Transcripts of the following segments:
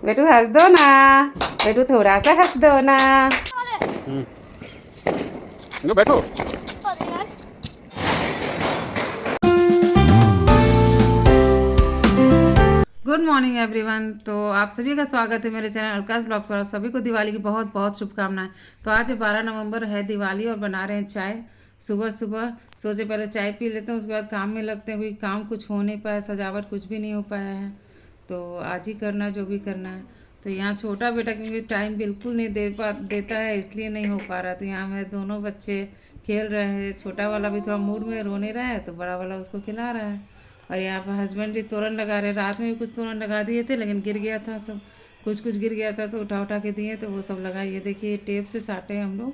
बेटू हंस दो ना, बेटू थोड़ा सा हंस दो ना। बैठो। Good morning everyone. तो आप सभी का स्वागत है मेरे चैनल अलकाश ब्लॉग पर। आप सभी को दिवाली की बहुत बहुत शुभकामनाएं। तो आज 12 नवंबर है दिवाली और बना रहे हैं चाय। सुबह सुबह सोचे पहले चाय पी लेते हैं, उसके बाद काम में लगते हैं। कोई काम कुछ हो नहीं पाया, सजावट कुछ भी नहीं हो पाया है, तो आज ही करना जो भी करना है। तो यहाँ छोटा बेटा क्योंकि टाइम बिल्कुल नहीं देता है, इसलिए नहीं हो पा रहा। तो यहाँ मेरे दोनों बच्चे खेल रहे हैं। छोटा वाला भी थोड़ा मूड में रोने रहा है, तो बड़ा वाला उसको खिला रहा है। और यहाँ पर हस्बैंड भी तोरण लगा रहे। रात में भी कुछ तोरण लगा दिए थे, लेकिन गिर गया था सब, कुछ कुछ गिर गया था, तो उठा उठा के दिए, तो वो सब लगाए। ये देखिए टेप से साटे हैं हम लोग।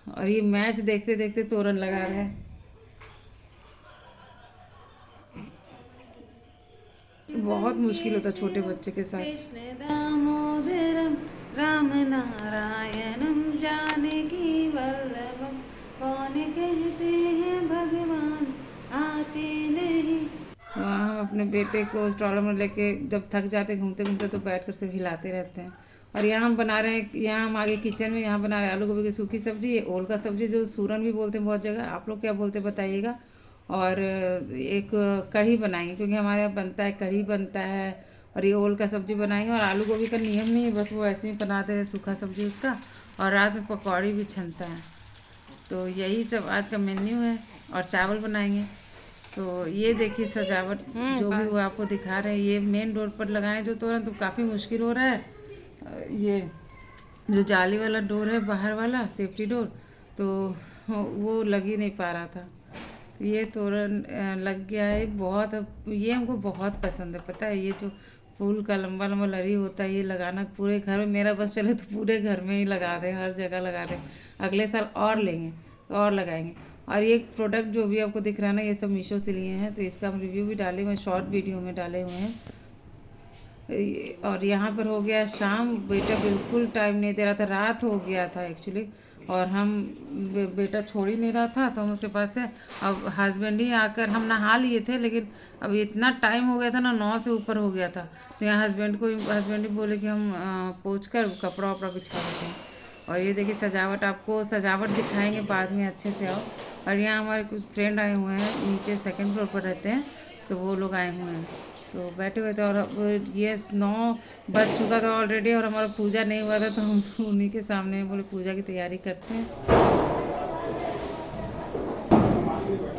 और ये मैच देखते देखते तोरण लगा रहे हैं। बहुत मुश्किल होता छोटे बच्चे के साथ। कृष्ण दामोदरम राम नारायणम जानकी वल्लभम, कौन कहते हैं भगवान आते नहीं। वहाँ हम अपने बेटे को स्ट्रॉलर में लेके जब थक जाते घूमते घूमते तो बैठ कर सिर्फ हिलाते रहते हैं। और यहाँ हम बना रहे हैं, यहाँ हम आगे किचन में यहाँ बना रहे हैं आलू गोभी की सूखी सब्जी। ये ओल का सब्जी जो सूरन भी बोलते हैं बहुत जगह, आप लोग क्या बोलते हैं बताइएगा। और एक कढ़ी बनाएंगे, क्योंकि हमारे यहाँ बनता है, कढ़ी बनता है। और ये ओल का सब्जी बनाएंगे। और आलू गोभी का नियम नहीं है, बस वो ऐसे ही बनाते हैं सूखा सब्जी उसका। और रात में पकौड़ी भी छनता है। तो यही सब आज का मेन्यू है। और चावल बनाएंगे। तो ये देखिए सजावट जो भी वो आपको दिखा रहे हैं। ये मेन डोर पर लगाएं जो तोरण, तो काफ़ी मुश्किल हो रहा है। ये जो जाली वाला डोर है बाहर वाला सेफ्टी डोर, तो वो लग ही नहीं पा रहा था। ये तोरण लग गया है बहुत। ये हमको बहुत पसंद है, पता है। ये जो फूल का लंबा लंबा लड़ी होता है, ये लगाना पूरे घर में, मेरा बस चले तो पूरे घर में ही लगा दें, हर जगह लगा दें। अगले साल और लेंगे तो और लगाएंगे। और ये प्रोडक्ट जो भी आपको दिख रहा है ना, ये सब मीशो से लिए हैं। तो इसका हम रिव्यू भी डाले हुए हैं, शॉर्ट वीडियो में डाले हुए हैं। और यहाँ पर हो गया शाम। बेटा बिल्कुल टाइम नहीं दे रहा था, रात हो गया था एक्चुअली। और हम बेटा छोड़ ही नहीं रहा था, तो हम उसके पास थे। अब हस्बैंड ही आकर, हम नहा लिए थे, लेकिन अब इतना टाइम हो गया था ना, 9 से ऊपर हो गया था। तो यहाँ हस्बैंड भी बोले कि हम पोंछ कर कपड़ा वपड़ा बिछा देते हैं। और ये देखिए सजावट, आपको सजावट दिखाएंगे बाद में, अच्छे से आओ। और यहाँ हमारे कुछ फ्रेंड आए हुए हैं, नीचे सेकंड फ्लोर पर रहते हैं, तो वो लोग आए हुए हैं, तो बैठे हुए थे। और अब ये 9 बज चुका था ऑलरेडी, और हमारा पूजा नहीं हुआ था, तो हम उन्हीं के सामने बोले पूजा की तैयारी करते हैं।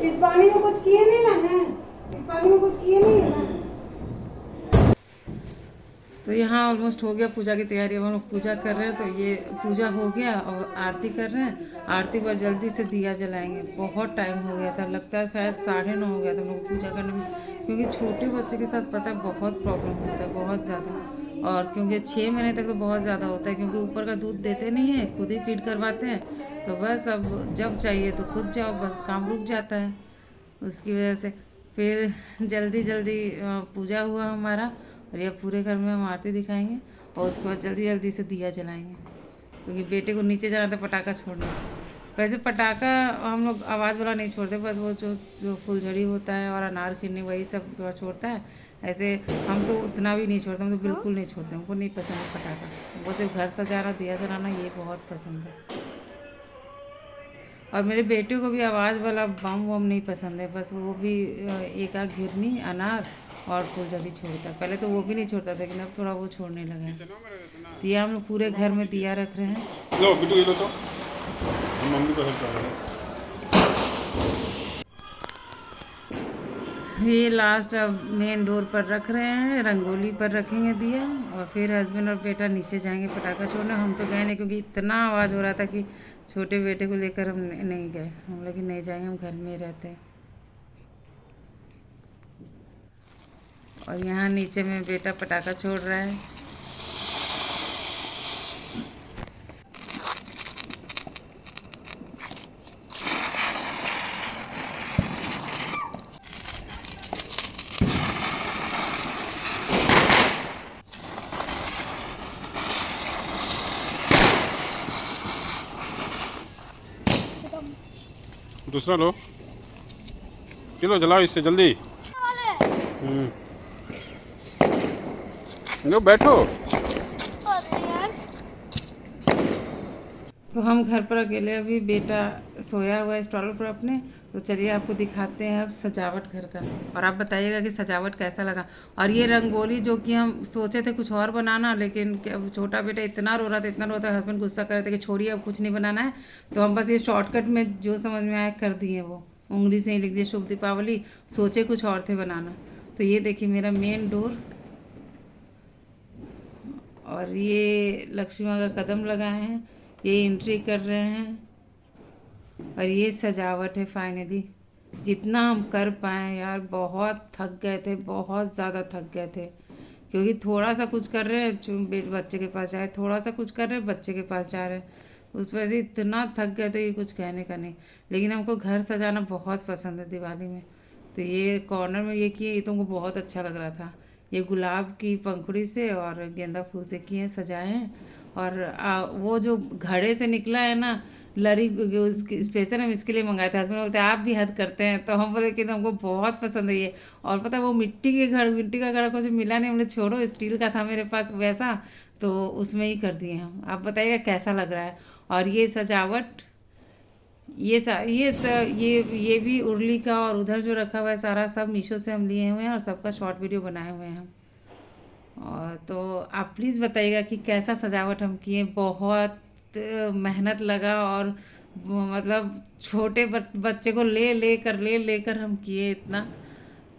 इस पानी में कुछ किए नहीं ना है, इस पानी में कुछ किए नहीं है ना। तो यहाँ ऑलमोस्ट हो गया पूजा की तैयारी। अब हम लोग पूजा कर रहे हैं। तो ये पूजा हो गया और आरती कर रहे हैं। आरती पर जल्दी से दिया जलाएंगे। बहुत टाइम हो गया था, लगता है शायद 9:30 हो गया था हम लोग पूजा करने में, क्योंकि छोटे बच्चे के साथ पता है बहुत प्रॉब्लम होता है, बहुत ज़्यादा। और क्योंकि 6 महीने तक तो बहुत ज़्यादा होता है, क्योंकि ऊपर का दूध देते नहीं हैं, खुद ही फीड करवाते हैं। तो बस अब जब चाहिए तो खुद जाओ, बस काम रुक जाता है उसकी वजह से। फिर जल्दी जल्दी पूजा हुआ हमारा। और यह पूरे घर में हम आरती दिखाएंगे, और उसके बाद जल्दी जल्दी से दिया जलाएंगे, क्योंकि बेटे को नीचे जाना था पटाखा छोड़ने। वैसे पटाखा हम लोग आवाज़ वाला नहीं छोड़ते, बस वो जो फुलझड़ी होता है और अनार खिलनी, वही सब थोड़ा छोड़ता है। ऐसे हम तो उतना भी नहीं छोड़ते, हम तो बिल्कुल नहीं छोड़ते, हमको नहीं पसंद है पटाखा। वो सिर्फ घर सजाना, दिया जलाना, ये बहुत पसंद है। और मेरे बेटे को भी आवाज़ वाला बम वम नहीं पसंद है, बस वो भी एक आध घिरनी, अनार और फुलझड़ी छोड़ता है। पहले तो वो भी नहीं छोड़ता था, लेकिन अब थोड़ा वो छोड़ने लगा है। तो ये हम लोग पूरे घर में दिया रख रहे हैं। लो बिटू, ये लो तो हम मम्मी को हेल्प कर रहे हैं। ये लास्ट अब मेन डोर पर रख रहे हैं, रंगोली पर रखेंगे दिया। और फिर हस्बैंड और बेटा नीचे जाएंगे पटाखा छोड़ने। हम तो गए नहीं, क्योंकि इतना आवाज़ हो रहा था कि छोटे बेटे को लेकर हम नहीं गए। हम लोग नहीं जाएंगे, हम घर में ही रहते हैं। और यहाँ नीचे में बेटा पटाखा छोड़ रहा है। दूसरा लो, ये लो, जलाओ इससे जल्दी। लो बैठो। तो हम घर पर अकेले, अभी बेटा सोया हुआ है स्टॉल पर अपने। तो चलिए आपको दिखाते हैं अब सजावट घर का, और आप बताइएगा कि सजावट कैसा लगा। और ये रंगोली जो कि हम सोचे थे कुछ और बनाना, लेकिन अब छोटा बेटा इतना रो रहा था, इतना रो रहा था, हस्बैंड गुस्सा कर रहे थे कि छोड़िए अब कुछ नहीं बनाना है। तो हम बस ये शॉर्टकट में जो समझ में आया कर दिए, वो उंगली से ही लिख दिए शुभ दीपावली। सोचे कुछ और थे बनाना। तो ये देखिए मेरा मेन डोर, और ये लक्ष्मी माँ का कदम लगाए हैं, ये एंट्री कर रहे हैं, और ये सजावट है फाइनली। जितना हम कर पाए यार, बहुत थक गए थे, बहुत ज़्यादा थक गए थे, क्योंकि थोड़ा सा कुछ कर रहे हैं बच्चे के पास जाए, थोड़ा सा कुछ कर रहे हैं बच्चे के पास जा रहे हैं, उस वजह से इतना थक गए थे कि कुछ कहने का नहीं। लेकिन हमको घर सजाना बहुत पसंद है दिवाली में। तो ये कॉर्नर में ये किए, ये तो हमको बहुत अच्छा लग रहा था। ये गुलाब की पंखुड़ी से और गेंदा फूल से किए, सजाए हैं। और वो जो घड़े से निकला है ना लरी, उसकी स्पेशल हम इसके लिए मंगाए थे। हस्बैंड बोलते हैं आप भी हद करते हैं, तो हम बोले कि हमको बहुत पसंद है ये। और पता है वो मिट्टी का घड़ा कुछ मिला नहीं, हमने छोड़ो स्टील का था मेरे पास वैसा, तो उसमें ही कर दिए हम। आप बताइएगा कैसा लग रहा है। और ये सजावट, ये भी उर्ली का, और उधर जो रखा हुआ है सारा सब मीशो से हम लिए हुए हैं, और सबका शॉर्ट वीडियो बनाए हुए हैं हम। और तो आप प्लीज़ बताइएगा कि कैसा सजावट हम किए। बहुत मेहनत लगा, और मतलब छोटे बच्चे को ले लेकर हम किए इतना,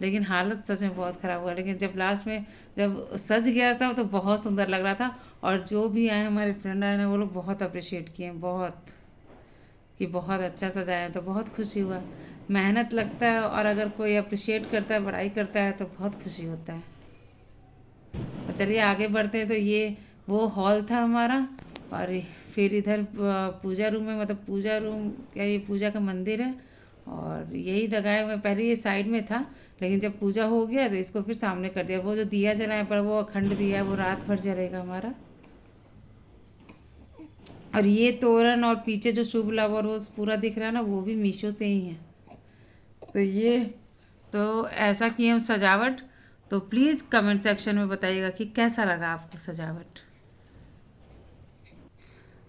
लेकिन हालत सच में बहुत ख़राब हुआ। लेकिन जब लास्ट में जब सज गया सब तो बहुत सुंदर लग रहा था। और जो भी आए हमारे फ्रेंड आए ना, वो लोग बहुत अप्रिशिएट किए, बहुत, कि बहुत अच्छा सजाया। तो बहुत खुशी हुआ। मेहनत लगता है, और अगर कोई अप्रिशिएट करता है, बड़ाई करता है, तो बहुत खुशी होता है। और चलिए आगे बढ़ते हैं। तो ये वो हॉल था हमारा, और फिर इधर पूजा रूम में, मतलब पूजा रूम क्या, ये पूजा का मंदिर है, और यही लगाए हुए। पहले ये साइड में था, लेकिन जब पूजा हो गया तो इसको फिर सामने कर दिया। वो जो दिया जलाए पर वो अखंड दिया है, वो रात भर जलेगा हमारा। और ये तोरण और पीछे जो शुभ लाभ और रोज पूरा दिख रहा है ना, वो भी मीशो से ही है। तो ये तो ऐसा किए हम सजावट। तो प्लीज़ कमेंट सेक्शन में बताइएगा कि कैसा लगा आपको सजावट।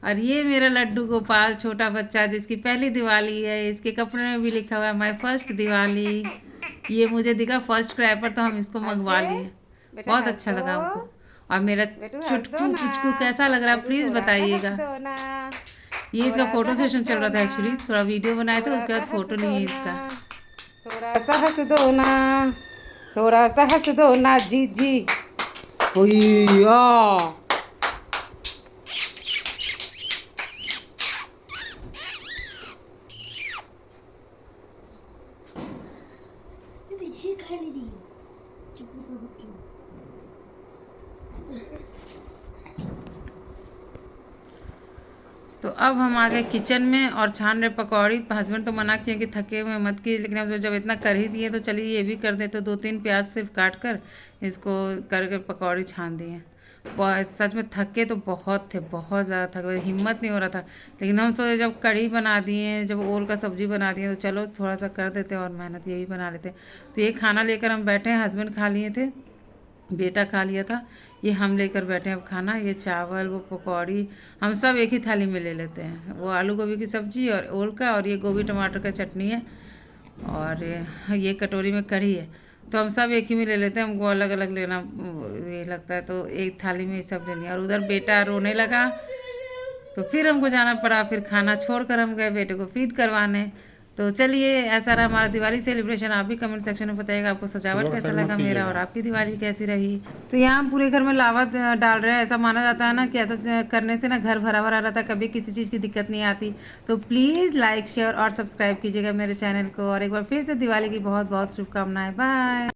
और ये मेरा लड्डू गोपाल, छोटा बच्चा जिसकी पहली दिवाली है, इसके कपड़े में भी लिखा हुआ है माय फर्स्ट दिवाली। ये मुझे दिखा फर्स्ट क्रैपर, तो हम इसको मंगवा लिए। बहुत अच्छा लगा हमको। और मेरा चुटकू पुचकू कैसा लग रहा है प्लीज़ बताइएगा। ये इसका फोटो सेशन चल रहा था एक्चुअली, थोड़ा वीडियो बनाए थे, उसके बाद फोटो लिए इसका। थोड़ा सा हंस दो ना, थोड़ा सा हंस दो ना जी जी। ओया तो अब हम आ गए किचन में और छान रहे पकौड़ी। हस्बैंड तो मना किए कि थके हुए मत कीजिए, लेकिन अब जब इतना कर ही दिए तो चलिए ये भी कर दे। तो 2-3 प्याज सिर्फ काट कर इसको करके पकौड़ी छान दिए। सच में थके तो बहुत थे, बहुत ज़्यादा थके, हिम्मत नहीं हो रहा था। लेकिन हम सोचे जब कढ़ी बना दिए, जब ओल का सब्जी बना दिए, तो चलो थोड़ा सा कर देते और मेहनत ये भी बना लेते। तो ये खाना लेकर हम बैठे हैं, हस्बैंड खा लिए थे, बेटा खा लिया था, ये हम लेकर बैठे हैं अब खाना। ये चावल, वो पकौड़ी, हम सब एक ही थाली में ले लेते हैं। वो आलू गोभी की सब्ज़ी और ओल का, और ये गोभी टमाटर का चटनी है, और ये कटोरी में कढ़ी है। तो हम सब एक ही में ले लेते हैं, हमको अलग अलग लेना ये लगता है, तो एक थाली में ये सब ले लिया। और उधर बेटा रोने लगा, तो फिर हमको जाना पड़ा, फिर खाना छोड़कर हम गए बेटे को फीड करवाने। तो चलिए ऐसा रहा हमारा दिवाली सेलिब्रेशन। आप भी कमेंट सेक्शन में बताइएगा आपको सजावट कैसा लगा मेरा, और आपकी दिवाली कैसी रही। तो यहाँ पूरे घर में लावा डाल रहे हैं। ऐसा माना जाता है ना कि ऐसा करने से ना घर भरा भरा रहता है, कभी किसी चीज़ की दिक्कत नहीं आती। तो प्लीज़ लाइक शेयर और सब्सक्राइब कीजिएगा मेरे चैनल को। और एक बार फिर से दिवाली की बहुत बहुत शुभकामनाएं। बाय।